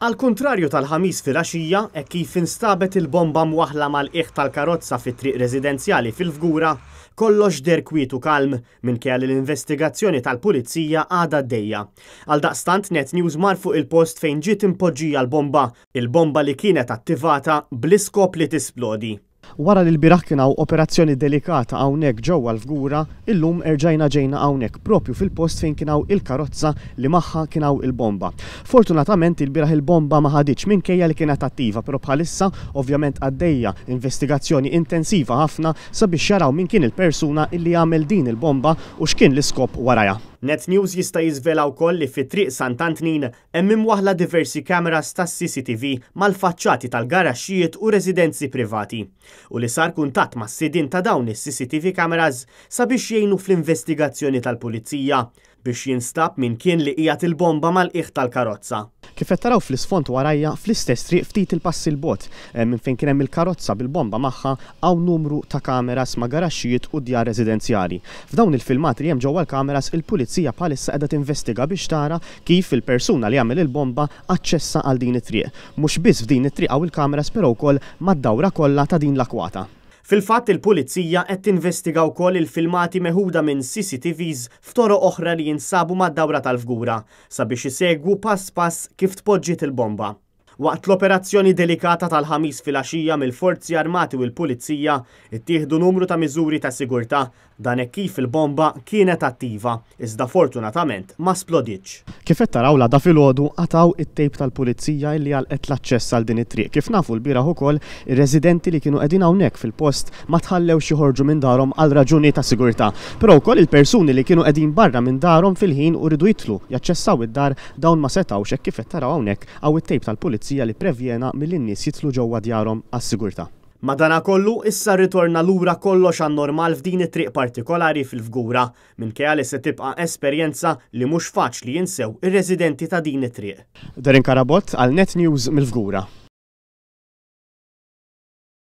Għal kontrarju tal-ħamis filgħaxija, hekk kif instabet il-bomba mwaħla mal-qiegħ tal-karozza fit-triq residenzjali fil-Fgura, kollox der kwietu kalm minkejja li l-investigazzjoni tal-pulizija għadha għaddejja. Għaldaqstant Net News mar fuq il-post fejn ġiet impoġġija l-bomba, il-bomba li kienet attivata bl-iskop li tisplodi. Wara li l-biraħ kien hawn operazzjoni delikata hawnhekk ġewwa l-Fgura, illum erġajna ġejna hawnhekk propju fil-post fejn kien hawn il-karozza li magħha kien hawn il-bomba. Fortunatament il-biraħ il-bomba ma ħadiċ minkejja li kienet attiva, però bħalissa ovvjament għaddejja investigazzjoni intensiva ħafna sabiex jaraw min kien il-persuna illi jagħmel din il-bomba u x'kien l-iskop warajha. Net News jista' jiżvela wkoll li fit-triq Sant'Antnin hemm imwaħla diversi kameras tas-CCTV mal-faċċati tal-garaxxijiet u residenzi privati. U li sar kuntatt mas-sidin ta' dawn is-CCTV cameras sabiex jgħinu fl-investigazzjoni tal-pulizija biex jinstab min kien li qiegħed il-bomba mal-qiegħ tal-karozza. Kif qed taraw fl-isfond warajja fl-istess triq ftit il-pass il-bot minn fejn kien hemm il-karozza bil-bomba magħha hawn numru ta' kameras ma' garaxxijiet u djar residenzjali. F'dawn il-filmati li hemm ġewwa l-kameras il-pulizija bħalissa qiegħda tinvestiga biex tara kif il-persuna li għamel il-bomba aċċessa għal din it-triq. Mhux biss f'din it-triq hawn il-kameras però wkoll mad-dawra kollha ta' din l-akwata. Fil-fatt il-pulizija qed tinvestiga wkoll il-filmati meħuda minn CCTVs f'toroq oħra li jinsabu mad-dawra tal-Fgura sabiex isegwu pass pass kif tpoġġiet il-bomba. Waqt l-operazzjoni delikata tal-ħamis filgħaxija mill-Forzi Armati u l-Pulizija ittieħdu numru ta' miżuri ta' sigurtà dan hekk kif il-bomba kienet attiva, iżda fortunatament ma sploditx. Kif qed taraw da filgħodu għataw it-tejp tal-pulizija li għalqet l-aċċess għal din it-triq. Kif nafu l-bieraħ ukoll ir-residenti li kienu qegħdin hawnhekk fil-post ma tħallewx joħorġu minn darhom għal raġuni ta' sigurtà. Però wkoll il-persuni li kienu qegħdin barra minn darhom fil-ħin u ridu jidħlu jaċċessaw id-dar dawn ma setgħux hekk kif qed taraw hawnhekk hawn it-tejp tal-pulizija li prevjena mill-nies jitlu ġewwa djarhom għas-sigurtà. Madanakollu issa rritorna lura kollox għan-normal f'din it-triq partikolari fil-Fgura minkejja li se tibqa' esperjenza li mhux faċli jinsew ir-residenti ta' din it-triq. Darin Karabott għal Net News mill-Fgura.